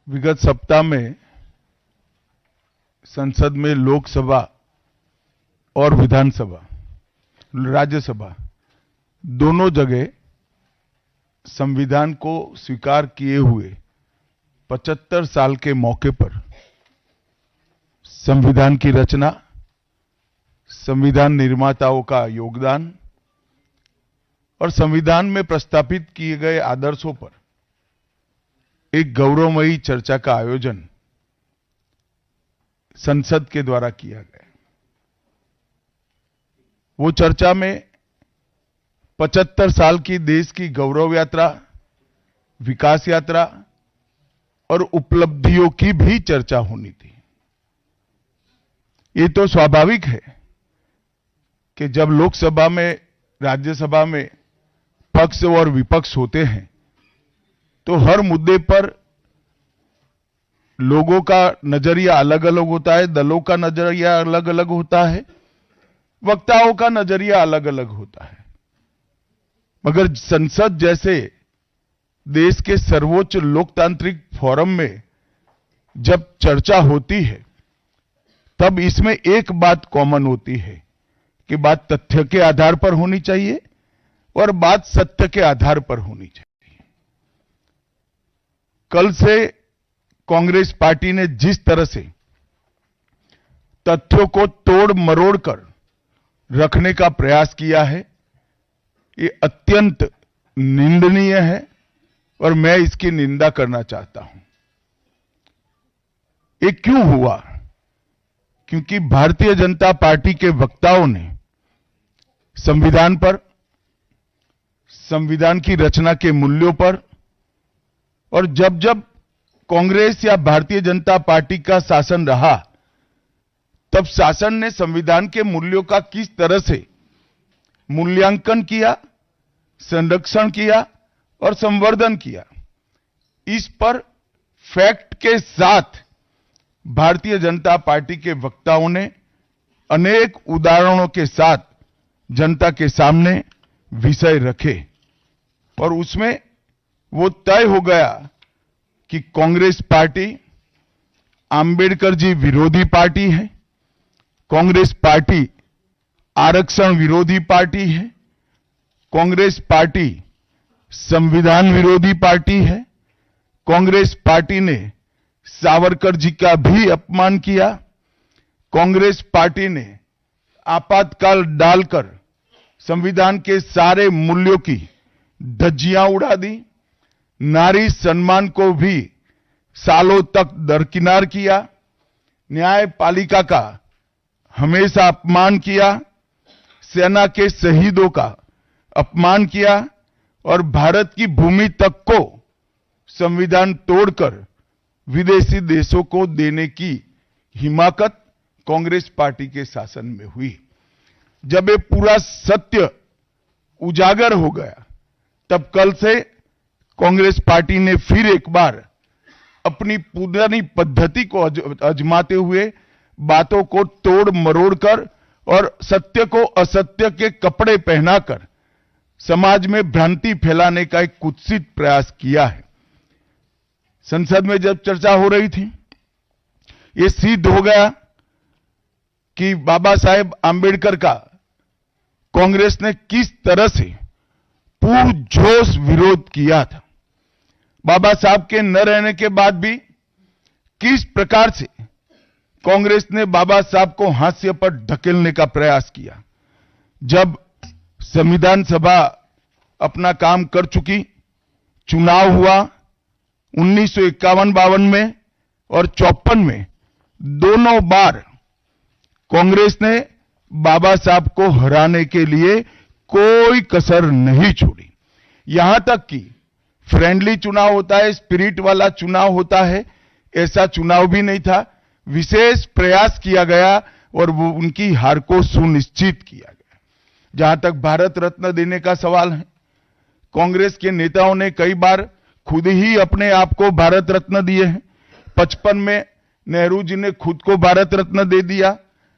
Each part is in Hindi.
विगत सप्ताह में संसद में लोकसभा और विधानसभा, राज्यसभा दोनों जगह संविधान को स्वीकार किए हुए 75 साल के मौके पर संविधान की रचना, संविधान निर्माताओं का योगदान और संविधान में प्रस्तावित किए गए आदर्शों पर एक गौरवमयी चर्चा का आयोजन संसद के द्वारा किया गया। वो चर्चा में 75 साल की देश की गौरव यात्रा, विकास यात्रा और उपलब्धियों की भी चर्चा होनी थी। ये तो स्वाभाविक है कि जब लोकसभा में, राज्यसभा में पक्ष और विपक्ष होते हैं तो हर मुद्दे पर लोगों का नजरिया अलग अलग होता है, दलों का नजरिया अलग अलग होता है, वक्ताओं का नजरिया अलग अलग होता है। मगर संसद जैसे देश के सर्वोच्च लोकतांत्रिक फोरम में जब चर्चा होती है तब इसमें एक बात कॉमन होती है कि बात तथ्य के आधार पर होनी चाहिए और बात सत्य के आधार पर होनी चाहिए। कल से कांग्रेस पार्टी ने जिस तरह से तथ्यों को तोड़ मरोड़ कर रखने का प्रयास किया है, ये अत्यंत निंदनीय है और मैं इसकी निंदा करना चाहता हूं। ये क्यों हुआ? क्योंकि भारतीय जनता पार्टी के वक्ताओं ने संविधान पर, संविधान की रचना के मूल्यों पर और जब जब कांग्रेस या भारतीय जनता पार्टी का शासन रहा तब शासन ने संविधान के मूल्यों का किस तरह से मूल्यांकन किया, संरक्षण किया और संवर्धन किया, इस पर फैक्ट के साथ भारतीय जनता पार्टी के वक्ताओं ने अनेक उदाहरणों के साथ जनता के सामने विषय रखे और उसमें वो तय हो गया कि कांग्रेस पार्टी आंबेडकर जी विरोधी पार्टी है, कांग्रेस पार्टी आरक्षण विरोधी पार्टी है, कांग्रेस पार्टी संविधान विरोधी पार्टी है, कांग्रेस पार्टी ने सावरकर जी का भी अपमान किया, कांग्रेस पार्टी ने आपातकाल डालकर संविधान के सारे मूल्यों की धज्जियां उड़ा दी, नारी सम्मान को भी सालों तक दरकिनार किया, न्यायपालिका का हमेशा अपमान किया, सेना के शहीदों का अपमान किया और भारत की भूमि तक को संविधान तोड़कर विदेशी देशों को देने की हिमाकत कांग्रेस पार्टी के शासन में हुई। जब ये पूरा सत्य उजागर हो गया तब कल से कांग्रेस पार्टी ने फिर एक बार अपनी पुरानी पद्धति को आजमाते हुए बातों को तोड़ मरोड़ कर और सत्य को असत्य के कपड़े पहनाकर समाज में भ्रांति फैलाने का एक कुत्सित प्रयास किया है। संसद में जब चर्चा हो रही थी, ये सिद्ध हो गया कि बाबा साहेब आंबेडकर का कांग्रेस ने किस तरह से पुरजोश विरोध किया था। बाबा साहब के न रहने के बाद भी किस प्रकार से कांग्रेस ने बाबा साहब को हाशिए पर ढकेलने का प्रयास किया। जब संविधान सभा अपना काम कर चुकी, चुनाव हुआ 1951-52 में और 54 में, दोनों बार कांग्रेस ने बाबा साहब को हराने के लिए कोई कसर नहीं छोड़ी। यहां तक कि फ्रेंडली चुनाव होता है, स्पिरिट वाला चुनाव होता है, ऐसा चुनाव भी नहीं था। विशेष प्रयास किया गया और वो उनकी हार को सुनिश्चित किया गया। जहां तक भारत रत्न देने का सवाल है, कांग्रेस के नेताओं ने कई बार खुद ही अपने आप को भारत रत्न दिए हैं। 55 में नेहरू जी ने खुद को भारत रत्न दे दिया,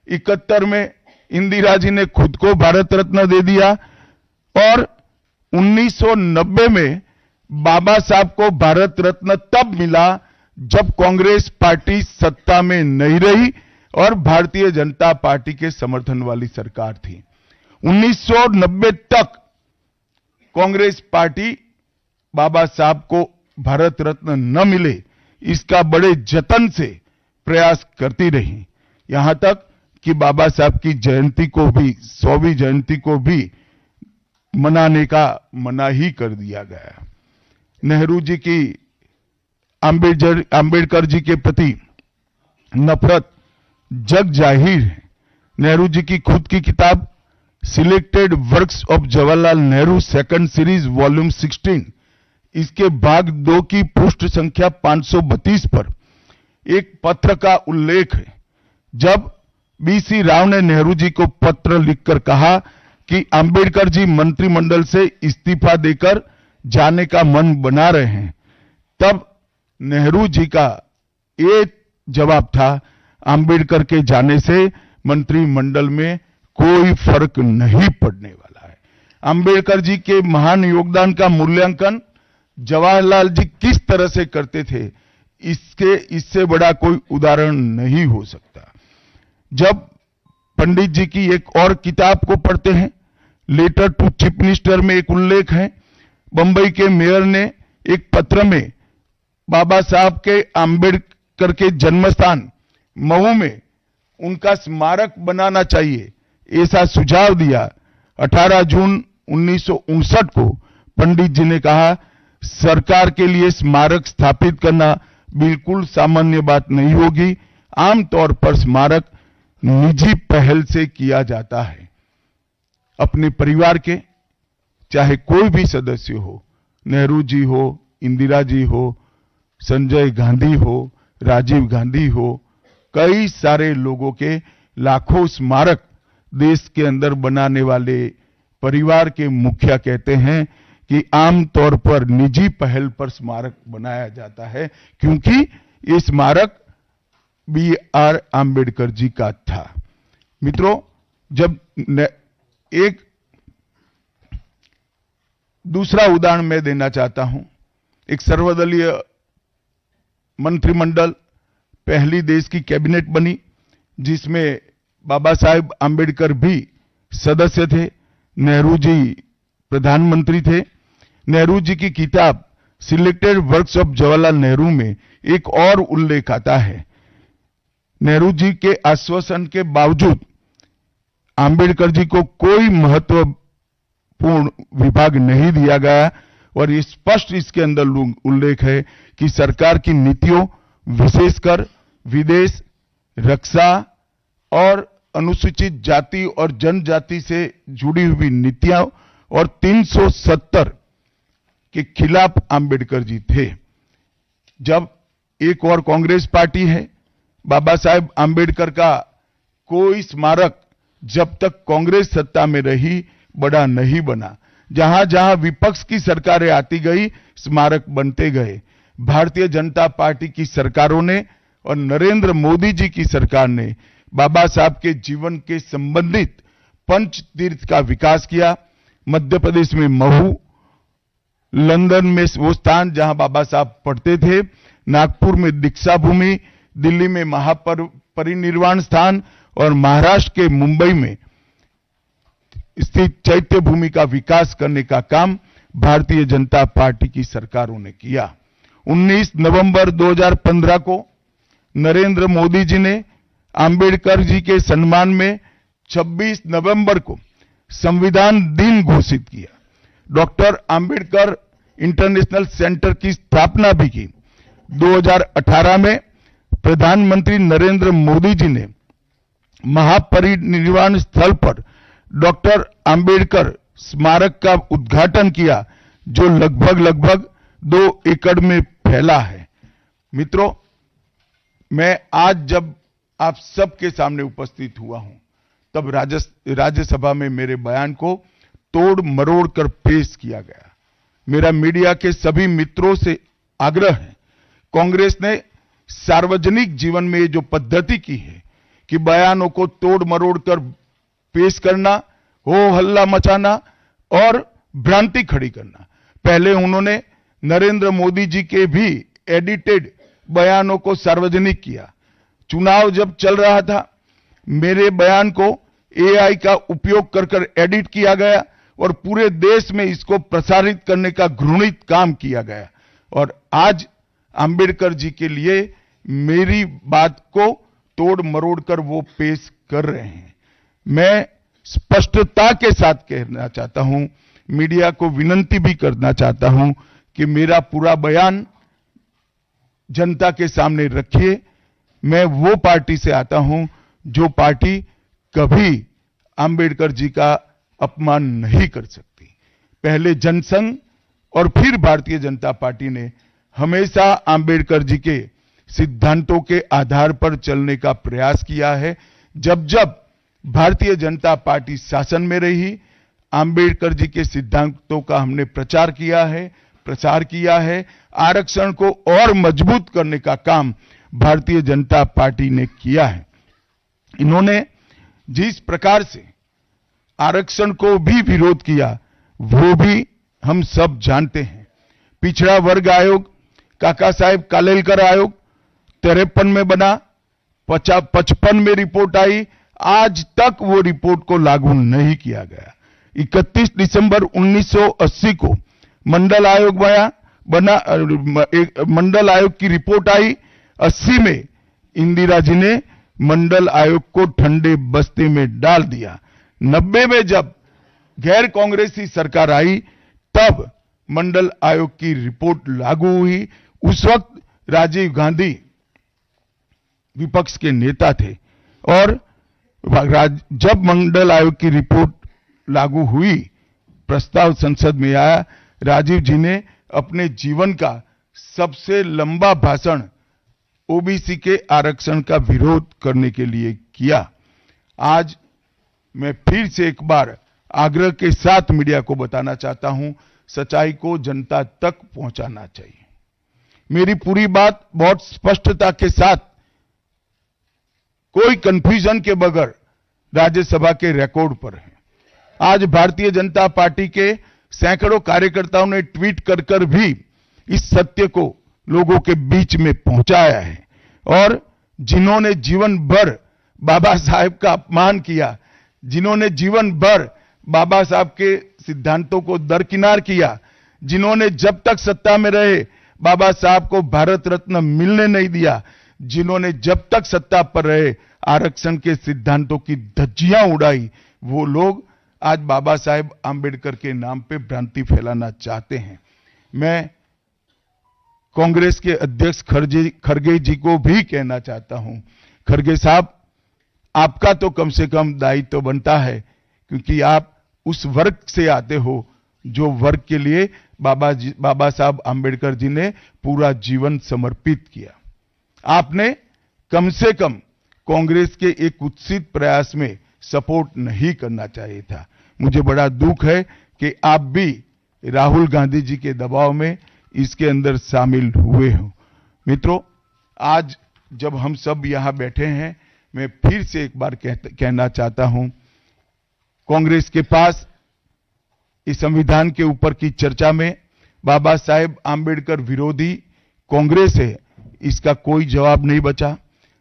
71 में इंदिरा जी ने खुद को भारत रत्न दे दिया और 1990 में बाबा साहब को भारत रत्न तब मिला जब कांग्रेस पार्टी सत्ता में नहीं रही और भारतीय जनता पार्टी के समर्थन वाली सरकार थी। 1990 तक कांग्रेस पार्टी बाबा साहब को भारत रत्न न मिले इसका बड़े जतन से प्रयास करती रही, यहां तक कि बाबा साहब की जयंती को भी 100वीं जयंती को भी मनाने का मना ही कर दिया गया। नेहरू जी की अंबेडकर जी के प्रति नफरत जग जाहिर है। नेहरू जी की खुद की किताब selected works of Jawaharlal Nehru second series volume 16 इसके भाग 2 की पृष्ठ संख्या 532 पर एक पत्र का उल्लेख है, जब बीसी राव ने नेहरू जी को पत्र लिखकर कहा कि अंबेडकर जी मंत्रिमंडल से इस्तीफा देकर जाने का मन बना रहे हैं, तब नेहरू जी का ये जवाब था, अंबेडकर के जाने से मंत्रिमंडल में कोई फर्क नहीं पड़ने वाला है। अंबेडकर जी के महान योगदान का मूल्यांकन जवाहरलाल जी किस तरह से करते थे, इससे बड़ा कोई उदाहरण नहीं हो सकता। जब पंडित जी की एक और किताब को पढ़ते हैं, लेटर टू चीफ मिनिस्टर में एक उल्लेख है, बंबई के मेयर ने एक पत्र में बाबा साहब के अंबेडकर के जन्मस्थान मऊ में उनका स्मारक बनाना चाहिए ऐसा सुझाव दिया। 18 जून 1959 को पंडित जी ने कहा, सरकार के लिए स्मारक स्थापित करना बिल्कुल सामान्य बात नहीं होगी, आमतौर पर स्मारक निजी पहल से किया जाता है। अपने परिवार के चाहे कोई भी सदस्य हो, नेहरू जी हो, इंदिरा जी हो, संजय गांधी हो, राजीव गांधी हो, कई सारे लोगों के लाखों स्मारक देश के अंदर बनाने वाले परिवार के मुखिया कहते हैं कि आमतौर पर निजी पहल पर स्मारक बनाया जाता है, क्योंकि ये स्मारक B.R. आम्बेडकर जी का था। मित्रों, जब एक दूसरा उदाहरण मैं देना चाहता हूं, एक सर्वदलीय मंत्रिमंडल पहली देश की कैबिनेट बनी जिसमें बाबा साहेब आम्बेडकर भी सदस्य थे, नेहरू जी प्रधानमंत्री थे। नेहरू जी की किताब selected works of Jawaharlal Nehru में एक और उल्लेख आता है, नेहरू जी के आश्वासन के बावजूद आम्बेडकर जी को कोई महत्वपूर्ण विभाग नहीं दिया गया और ये स्पष्ट इसके अंदर उल्लेख है कि सरकार की नीतियों, विशेषकर विदेश, रक्षा और अनुसूचित जाति और जनजाति से जुड़ी हुई नीतियां और 370 के खिलाफ आम्बेडकर जी थे। जब एक और कांग्रेस पार्टी है, बाबा साहेब आम्बेडकर का कोई स्मारक जब तक कांग्रेस सत्ता में रही बड़ा नहीं बना। जहां जहां विपक्ष की सरकारें आती गई, स्मारक बनते गए। भारतीय जनता पार्टी की सरकारों ने और नरेंद्र मोदी जी की सरकार ने बाबा साहब के जीवन के संबंधित पंच तीर्थ का विकास किया। मध्य प्रदेश में महू, लंदन में वो स्थान जहां बाबा साहब पढ़ते थे, नागपुर में दीक्षा भूमि, दिल्ली में महापरिनिर्वाण स्थान और महाराष्ट्र के मुंबई में स्थित चैत्य भूमि का विकास करने का काम भारतीय जनता पार्टी की सरकारों ने किया। 19 नवंबर 2015 को नरेंद्र मोदी जी ने अंबेडकर जी के सम्मान में 26 नवंबर को संविधान दिन घोषित किया। डॉक्टर अंबेडकर इंटरनेशनल सेंटर की स्थापना भी की। 2018 में प्रधानमंत्री नरेंद्र मोदी जी ने महापरिनिर्वाण स्थल पर डॉक्टर अंबेडकर स्मारक का उद्घाटन किया, जो लगभग 2 एकड़ में फैला है। मित्रों, मैं आज जब आप सबके सामने उपस्थित हुआ हूं, तब राज्यसभा में मेरे बयान को तोड़ मरोड़ कर पेश किया गया। मेरा मीडिया के सभी मित्रों से आग्रह है, कांग्रेस ने सार्वजनिक जीवन में ये जो पद्धति की है कि बयानों को तोड़ मरोड़ कर पेश करना, हो हल्ला मचाना और भ्रांति खड़ी करना। पहले उन्होंने नरेंद्र मोदी जी के भी एडिटेड बयानों को सार्वजनिक किया। चुनाव जब चल रहा था, मेरे बयान को एआई का उपयोग कर एडिट किया गया और पूरे देश में इसको प्रसारित करने का घृणित काम किया गया। और आज अंबेडकर जी के लिए मेरी बात को तोड़ मरोड़ कर वो पेश कर रहे हैं। मैं स्पष्टता के साथ कहना चाहता हूं, मीडिया को विनती भी करना चाहता हूं कि मेरा पूरा बयान जनता के सामने रखिए। मैं वो पार्टी से आता हूं जो पार्टी कभी अंबेडकर जी का अपमान नहीं कर सकती। पहले जनसंघ और फिर भारतीय जनता पार्टी ने हमेशा अंबेडकर जी के सिद्धांतों के आधार पर चलने का प्रयास किया है। जब जब भारतीय जनता पार्टी शासन में रही, अंबेडकर जी के सिद्धांतों का हमने प्रचार किया है। आरक्षण को और मजबूत करने का काम भारतीय जनता पार्टी ने किया है। इन्होंने जिस प्रकार से आरक्षण को भी विरोध किया, वो भी हम सब जानते हैं। पिछड़ा वर्ग आयोग, काका साहेब कालेलकर आयोग 53 में बना, 55 में रिपोर्ट आई, आज तक वो रिपोर्ट को लागू नहीं किया गया। 31 दिसंबर 1980 को मंडल आयोग बना, मंडल आयोग की रिपोर्ट आई। 80 में इंदिरा जी ने मंडल आयोग को ठंडे बस्ते में डाल दिया। 90 में जब गैर कांग्रेसी सरकार आई, तब मंडल आयोग की रिपोर्ट लागू हुई। उस वक्त राजीव गांधी विपक्ष के नेता थे और जब मंडल आयोग की रिपोर्ट लागू हुई, प्रस्ताव संसद में आया, राजीव जी ने अपने जीवन का सबसे लंबा भाषण ओबीसी के आरक्षण का विरोध करने के लिए किया। आज मैं फिर से एक बार आग्रह के साथ मीडिया को बताना चाहता हूं, सच्चाई को जनता तक पहुंचाना चाहिए। मेरी पूरी बात बहुत स्पष्टता के साथ, कोई कंफ्यूजन के बगैर राज्यसभा के रिकॉर्ड पर है। आज भारतीय जनता पार्टी के सैकड़ों कार्यकर्ताओं ने ट्वीट कर भी इस सत्य को लोगों के बीच में पहुंचाया है। और जिन्होंने जीवन भर बाबा साहेब का अपमान किया, जिन्होंने जीवन भर बाबा साहब के सिद्धांतों को दरकिनार किया, जिन्होंने जब तक सत्ता में रहे बाबा साहब को भारत रत्न मिलने नहीं दिया, जिन्होंने जब तक सत्ता पर रहे आरक्षण के सिद्धांतों की धज्जियां उड़ाई, वो लोग आज बाबा साहेब आंबेडकर के नाम पे भ्रांति फैलाना चाहते हैं। मैं कांग्रेस के अध्यक्ष खरगे जी को भी कहना चाहता हूं, खरगे साहब, आपका तो कम से कम दायित्व तो बनता है, क्योंकि आप उस वर्ग से आते हो जो वर्ग के लिए बाबा साहब आंबेडकर जी ने पूरा जीवन समर्पित किया। आपने कम से कम कांग्रेस के एक कुत्सित प्रयास में सपोर्ट नहीं करना चाहिए था। मुझे बड़ा दुख है कि आप भी राहुल गांधी जी के दबाव में इसके अंदर शामिल हुए हो। मित्रों, आज जब हम सब यहां बैठे हैं, मैं फिर से एक बार कहना चाहता हूं, कांग्रेस के पास इस संविधान के ऊपर की चर्चा में बाबा साहेब आंबेडकर विरोधी कांग्रेस है, इसका कोई जवाब नहीं बचा।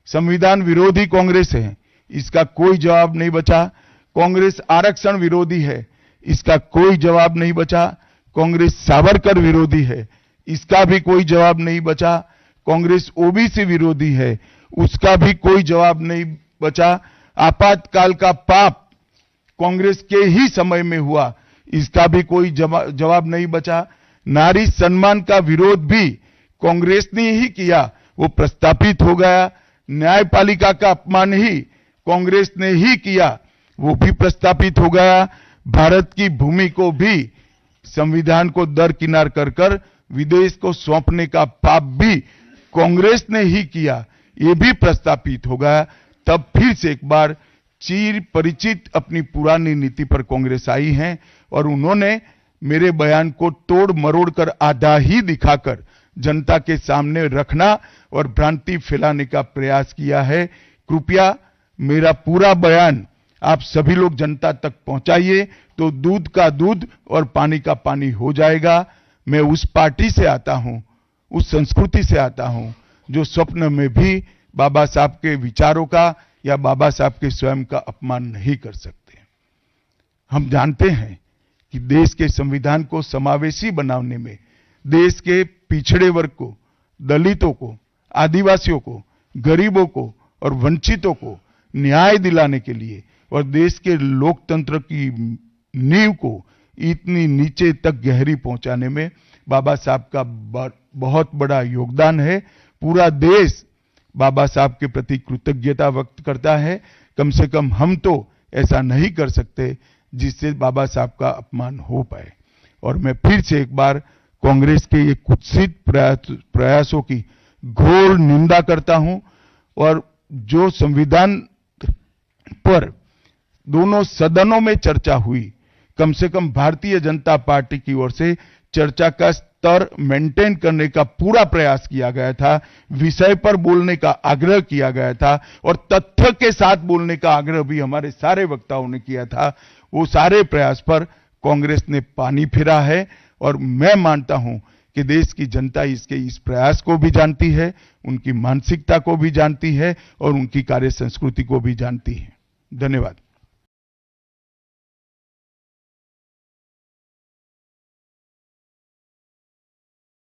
संविधान विरोधी कांग्रेस है, इसका कोई जवाब नहीं बचा। कांग्रेस आरक्षण विरोधी है, इसका कोई जवाब नहीं बचा। कांग्रेस सावरकर विरोधी है, इसका भी कोई जवाब नहीं बचा। कांग्रेस ओबीसी विरोधी है, उसका भी कोई जवाब नहीं बचा। आपातकाल का पाप कांग्रेस के ही समय में हुआ, इसका भी कोई जवाब नहीं बचा। नारी सम्मान का विरोध भी कांग्रेस ने ही किया, वो प्रस्तापित हो गया। न्यायपालिका का अपमान ही कांग्रेस ने ही किया, वो भी प्रस्तापित हो गया। भारत की भूमि को भी संविधान को दरकिनार कर विदेश को सौंपने का पाप भी कांग्रेस ने ही किया, ये भी प्रस्तापित हो गया। तब फिर से एक बार चिर परिचित अपनी पुरानी नीति पर कांग्रेस आई है और उन्होंने मेरे बयान को तोड़ मरोड़ कर आधा ही दिखाकर जनता के सामने रखना और भ्रांति फैलाने का प्रयास किया है। कृपया मेरा पूरा बयान आप सभी लोग जनता तक पहुंचाइए, तो दूध का दूध और पानी का पानी हो जाएगा। मैं उस पार्टी से आता हूं, उस संस्कृति से आता हूं जो स्वप्न में भी बाबा साहब के विचारों का या बाबा साहब के स्वयं का अपमान नहीं कर सकते। हम जानते हैं कि देश के संविधान को समावेशी बनाने में देश के पिछड़े वर्ग को, दलितों को, आदिवासियों को, गरीबों को और वंचितों को न्याय दिलाने के लिए और देश के लोकतंत्र की नींव को इतनी नीचे तक गहरी पहुंचाने में बाबा साहब का बहुत बड़ा योगदान है। पूरा देश बाबा साहब के प्रति कृतज्ञता व्यक्त करता है। कम से कम हम तो ऐसा नहीं कर सकते जिससे बाबा साहब का अपमान हो पाए। और मैं फिर से एक बार कांग्रेस के ये कुत्सित प्रयासों की घोर निंदा करता हूं और जो संविधान पर दोनों सदनों में चर्चा हुई, कम से कम भारतीय जनता पार्टी की ओर से चर्चा का स्तर मेंटेन करने का पूरा प्रयास किया गया था, विषय पर बोलने का आग्रह किया गया था और तथ्य के साथ बोलने का आग्रह भी हमारे सारे वक्ताओं ने किया था। वो सारे प्रयास पर कांग्रेस ने पानी फिरा है और मैं मानता हूं कि देश की जनता इसके इस प्रयास को भी जानती है, उनकी मानसिकता को भी जानती है और उनकी कार्य संस्कृति को भी जानती है। धन्यवाद।